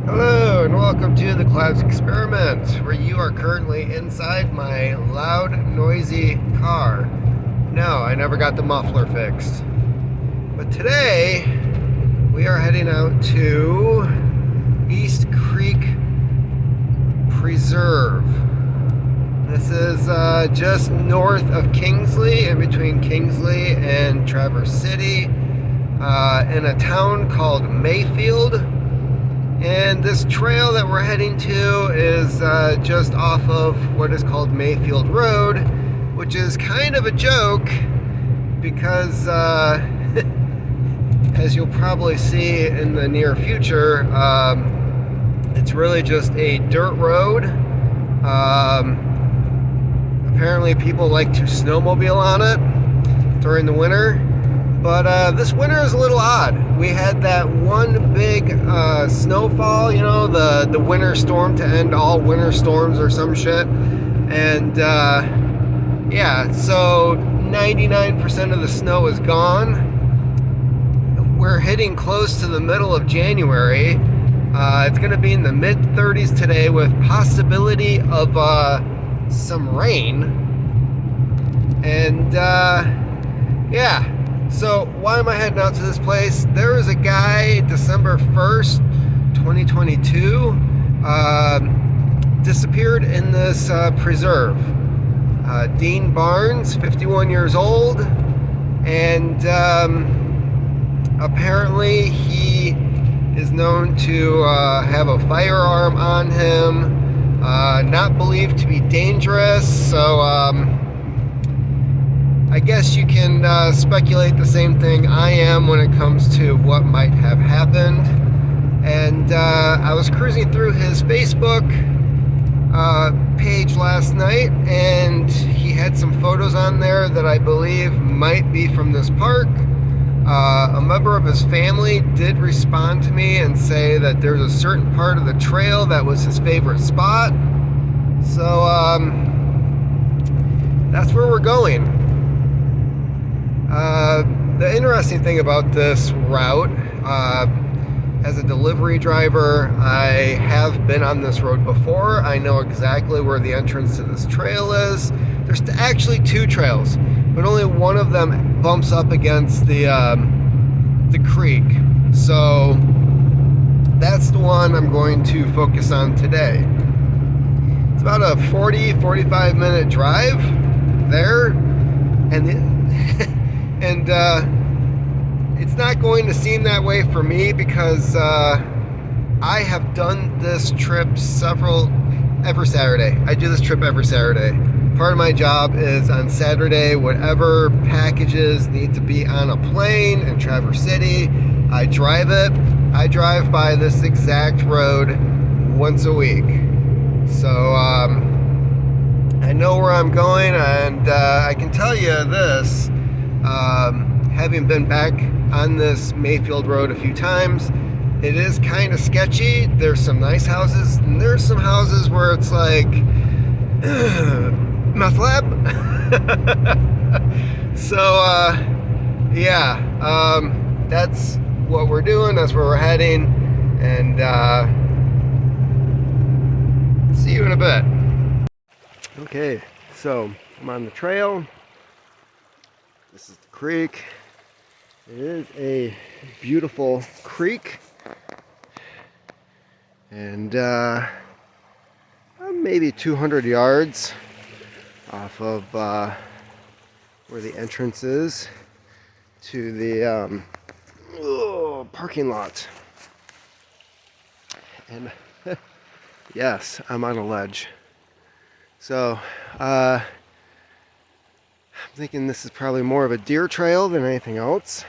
Hello and welcome to the Clouds Experiment, where you are currently inside my loud, noisy car. No, I never got the muffler fixed. But today, we are heading out to East Creek Preserve. This is just north of Kingsley, in between Kingsley and Traverse City, in a town called Mayfield. And this trail that we're heading to is just off of what is called Mayfield Road, which is kind of a joke because, as you'll probably see in the near future, it's really just a dirt road. Apparently people like to snowmobile on it during the winter. But this winter is a little odd. We had that one big snowfall, the winter storm to end all winter storms or some shit. And yeah, so 99% of the snow is gone. We're hitting close to the middle of January. It's going to be in the mid 30s today with possibility of some rain. And yeah. So why am I heading out to this place? There was a guy, December 1st, 2022, disappeared in this preserve. Dean Barnes, 51 years old, and apparently he is known to have a firearm on him, not believed to be dangerous, so I guess you can speculate the same thing I am when it comes to what might have happened. And I was cruising through his Facebook page last night, and he had some photos on there that I believe might be from this park. A member of his family did respond to me and say that there's a certain part of the trail that was his favorite spot. So that's where we're going. The interesting thing about this route, as a delivery driver, I have been on this road before. I know exactly where the entrance to this trail is. There's actually two trails, but only one of them bumps up against the creek. So that's the one I'm going to focus on today. It's about a 45 minute drive there, and and it's not going to seem that way for me because I have done this trip every Saturday. I do this trip every Saturday. Part of my job is on Saturday, whatever packages need to be on a plane in Traverse City, I drive it. I drive by this exact road once a week. So I know where I'm going, and I can tell you this. Having been back on this Mayfield Road a few times, it is kind of sketchy. There's some nice houses, and there's some houses where it's like, meth lab? So, yeah, that's what we're doing. That's where we're heading, and see you in a bit. Okay, so I'm on the trail. This is the creek. It is a beautiful creek, and maybe 200 yards off of where the entrance is to the parking lot. And yes, I'm on a ledge. So I'm thinking this is probably more of a deer trail than anything else.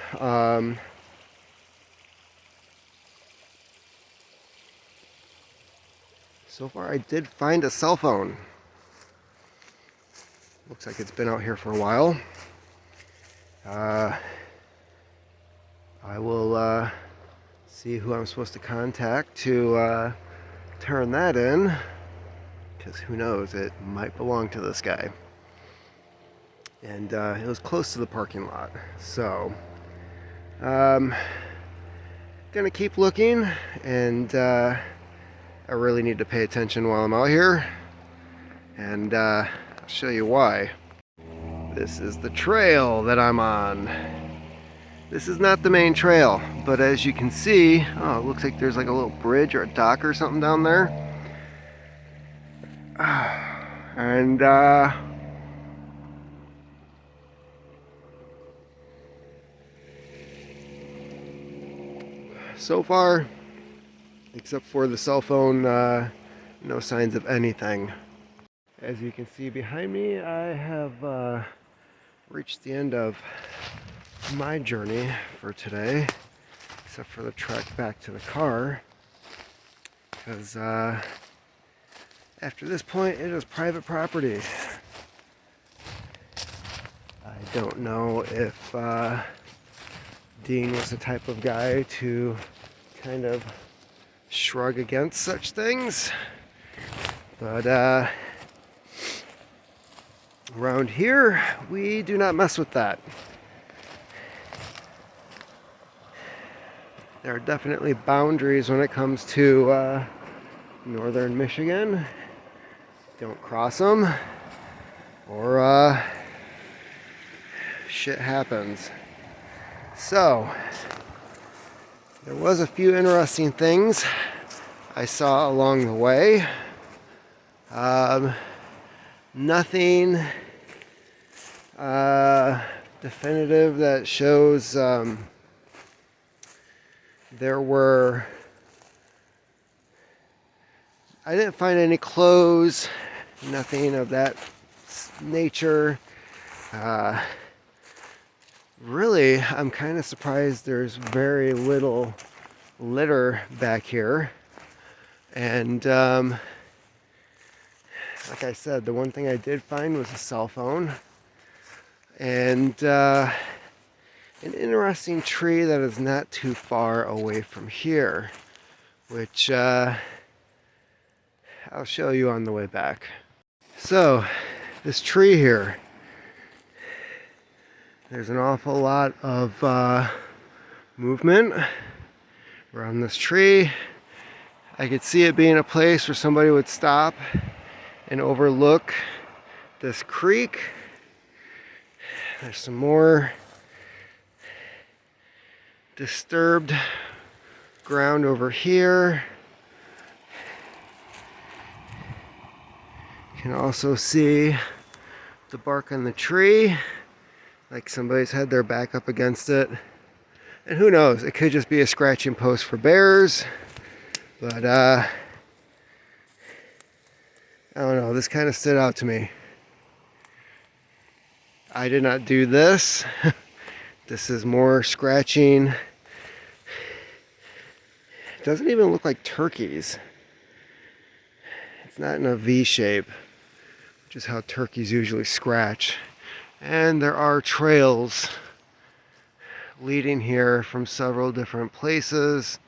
So far I did find a cell phone. Looks like it's been out here for a while. I will see who I'm supposed to contact to turn that in, because who knows, it might belong to this guy. And it was close to the parking lot, so gonna keep looking and I really need to pay attention while I'm out here, and I'll show you why. This is the trail that I'm on. This is not the main trail, but as you can see, oh, it looks like there's like a little bridge or a dock or something down there. And so far, except for the cell phone, no signs of anything. As you can see behind me, I have reached the end of my journey for today, except for the trek back to the car, because after this point it is private property. I don't know if Dean was the type of guy to kind of shrug against such things, but around here we do not mess with that. There are definitely boundaries when it comes to northern Michigan. Don't cross them, or shit happens. So, there was a few interesting things I saw along the way. Nothing definitive that shows there were... I didn't find any clothes, nothing of that nature. Really, I'm kind of surprised there's very little litter back here. And like I said, the one thing I did find was a cell phone. And an interesting tree that is not too far away from here, which I'll show you on the way back. So, this tree here, there's an awful lot of movement around this tree. I could see it being a place where somebody would stop and overlook this creek. There's some more disturbed ground over here. You can also see the bark on the tree, like somebody's had their back up against it. And who knows, it could just be a scratching post for bears. But I don't know, this kind of stood out to me. I did not do this. This is more scratching. It doesn't even look like turkeys. It's not in a V shape, which is how turkeys usually scratch. And there are trails leading here from several different places.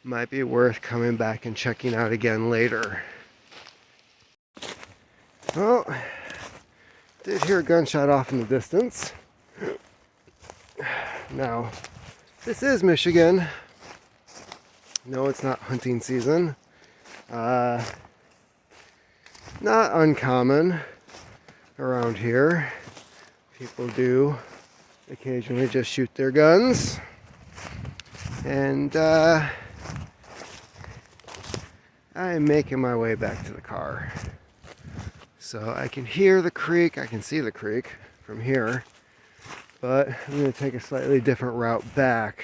Might be worth coming back and checking out again later. Well, did hear a gunshot off in the distance. Now, this is Michigan. No, it's not hunting season. Not uncommon around here. People do occasionally just shoot their guns. And I am making my way back to the car. So I can hear the creek, I can see the creek from here, but I'm going to take a slightly different route back,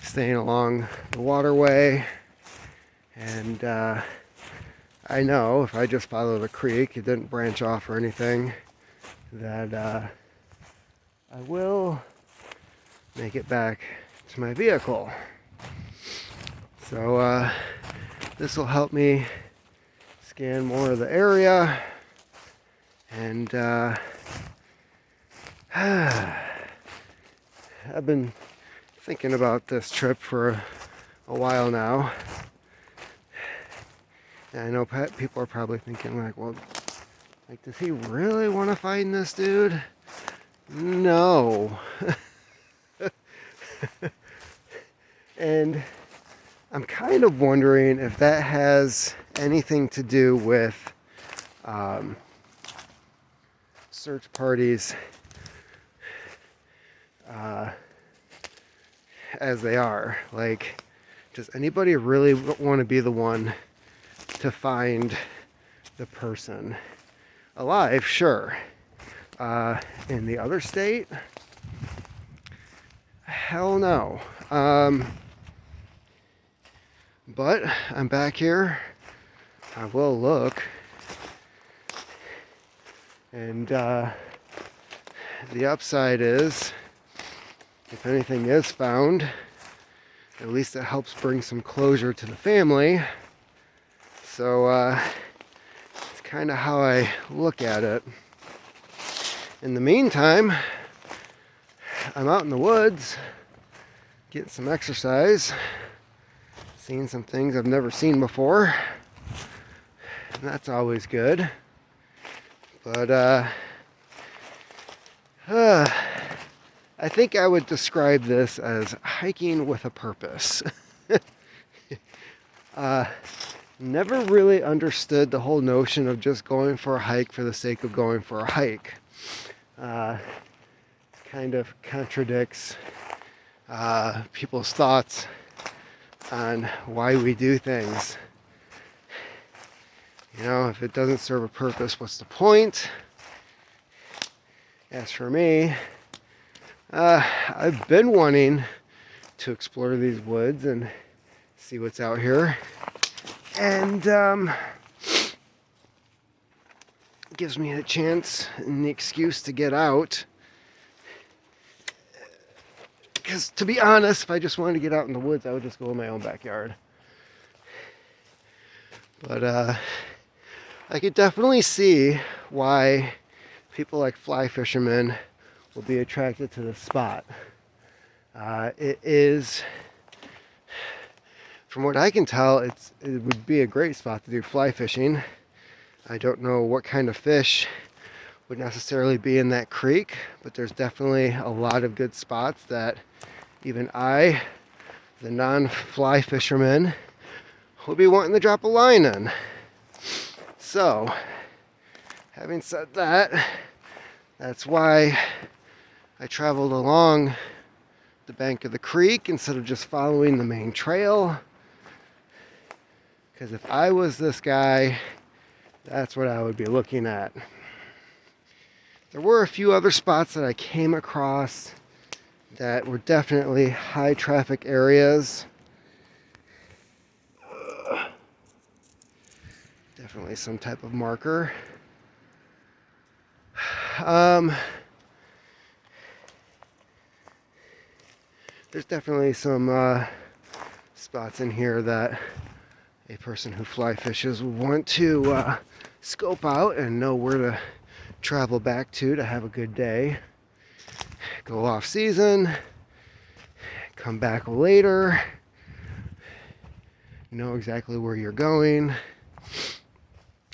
staying along the waterway. And I know if I just follow the creek, it didn't branch off or anything, that I will make it back to my vehicle. So this will help me scan more of the area. And I've been thinking about this trip for a while now. And I know people are probably thinking like, well, like, does he really want to find this dude? No. And I'm kind of wondering if that has anything to do with search parties as they are. Like, does anybody really want to be the one to find the person? Alive, sure. In the other state? Hell no. But I'm back here. I will look. And the upside is, if anything is found, at least it helps bring some closure to the family. So it's kind of how I look at it. In the meantime, I'm out in the woods, getting some exercise, seeing some things I've never seen before, and that's always good. But I think I would describe this as hiking with a purpose. Never really understood the whole notion of just going for a hike for the sake of going for a hike. Kind of contradicts people's thoughts on why we do things. You know, if it doesn't serve a purpose, what's the point? As for me, I've been wanting to explore these woods and see what's out here. And it gives me a chance and the excuse to get out. Because to be honest, if I just wanted to get out in the woods, I would just go in my own backyard. But I could definitely see why people like fly fishermen will be attracted to this spot. It is, from what I can tell, it would be a great spot to do fly fishing. I don't know what kind of fish would necessarily be in that creek, but there's definitely a lot of good spots that even I, the non-fly fisherman, will be wanting to drop a line in. So, having said that, that's why I traveled along the bank of the creek instead of just following the main trail. Because if I was this guy, that's what I would be looking at. There were a few other spots that I came across that were definitely high traffic areas. Definitely some type of marker. There's definitely some spots in here that a person who fly fishes would want to scope out and know where to travel back to have a good day. Go off season, come back later, know exactly where you're going.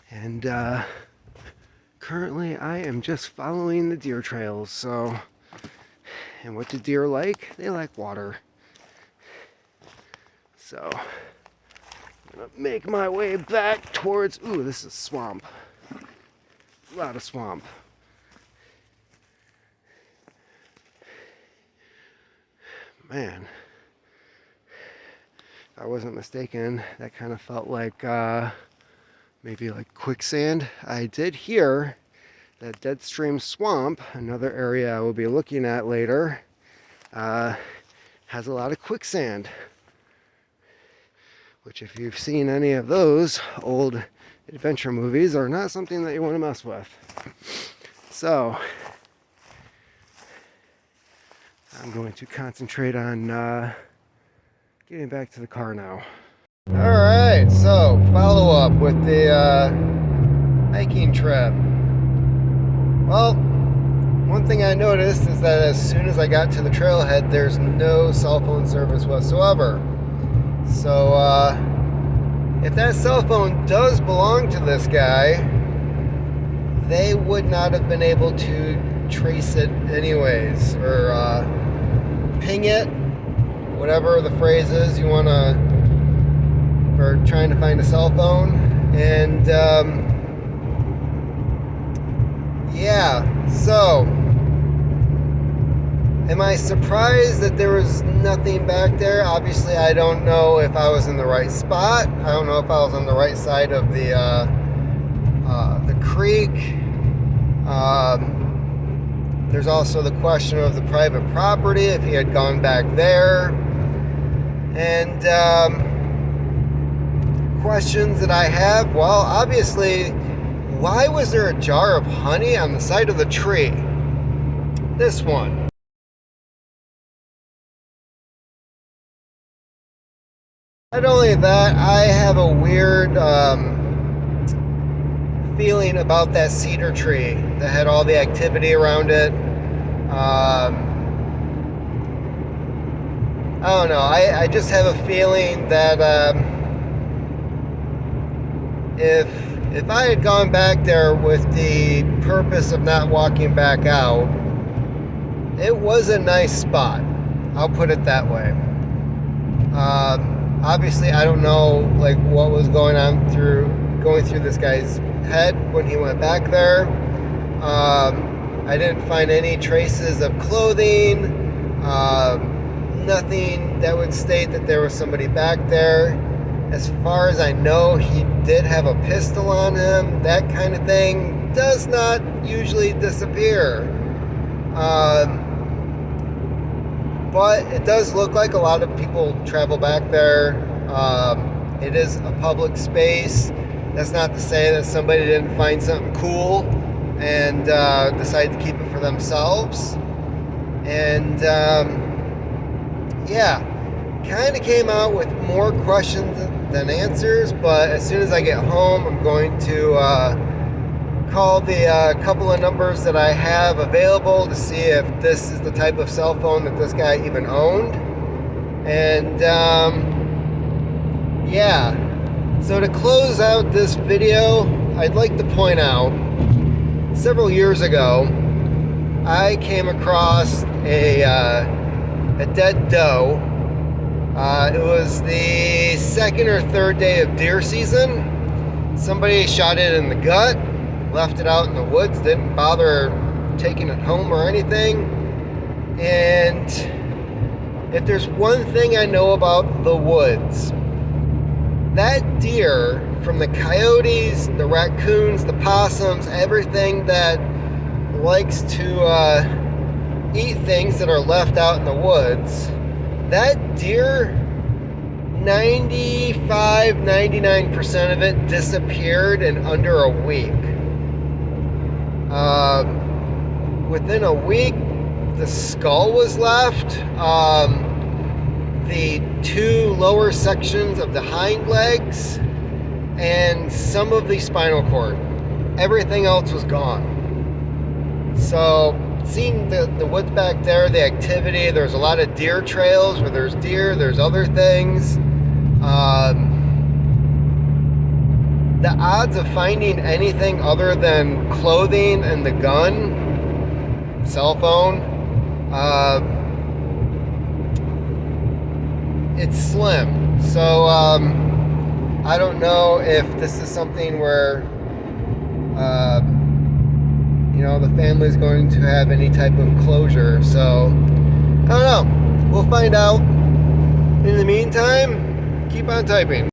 And currently I am just following the deer trails. So, and what do deer like? They like water. So I'm gonna make my way back towards, ooh, this is swamp. A lot of swamp. Man, if I wasn't mistaken, that kind of felt like maybe like quicksand. I did hear that Deadstream Swamp, another area I will be looking at later, has a lot of quicksand. Which, if you've seen any of those old adventure movies, are not something that you want to mess with. So I'm going to concentrate on getting back to the car now. Alright, so follow up with the hiking trip. Well, one thing I noticed is that as soon as I got to the trailhead, there's no cell phone service whatsoever. So if that cell phone does belong to this guy, they would not have been able to trace it anyways, or ping it, whatever the phrase is you want to for trying to find a cell phone. And yeah, so am I surprised that there was nothing back there? Obviously, I don't know if I was in the right spot. I don't know if I was on the right side of the creek. There's also the question of the private property, if he had gone back there. And questions that I have, well, obviously, why was there a jar of honey on the side of the tree? This one. Not only that, I have a weird feeling about that cedar tree that had all the activity around it. I don't know. I just have a feeling that if I had gone back there with the purpose of not walking back out, it was a nice spot. I'll put it that way. Obviously, I don't know like what was going through this guy's head when he went back there. I didn't find any traces of clothing, nothing that would state that there was somebody back there. As far as I know, he did have a pistol on him. That kind of thing does not usually disappear. But it does look like a lot of people travel back there. It is a public space. That's not to say that somebody didn't find something cool and decide to keep it for themselves. And yeah, kind of came out with more questions than answers. But as soon as I get home, I'm going to call the couple of numbers that I have available to see if this is the type of cell phone that this guy even owned. And yeah, so to close out this video, I'd like to point out several years ago I came across a dead doe. It was the second or third day of deer season. Somebody shot it in the gut, left it out in the woods, didn't bother taking it home or anything. And if there's one thing I know about the woods, that deer, from the coyotes, the raccoons, the possums, everything that likes to eat things that are left out in the woods, that deer, 99% of it disappeared in under a week. Within a week, the skull was left. The two lower sections of the hind legs and some of the spinal cord. Everything else was gone. So seeing the woods back there, the activity, there's a lot of deer trails where there's deer, there's other things. The odds of finding anything other than clothing and the gun, cell phone, it's slim. So I don't know if this is something where the family's going to have any type of closure. So I don't know. We'll find out. In the meantime, keep on typing.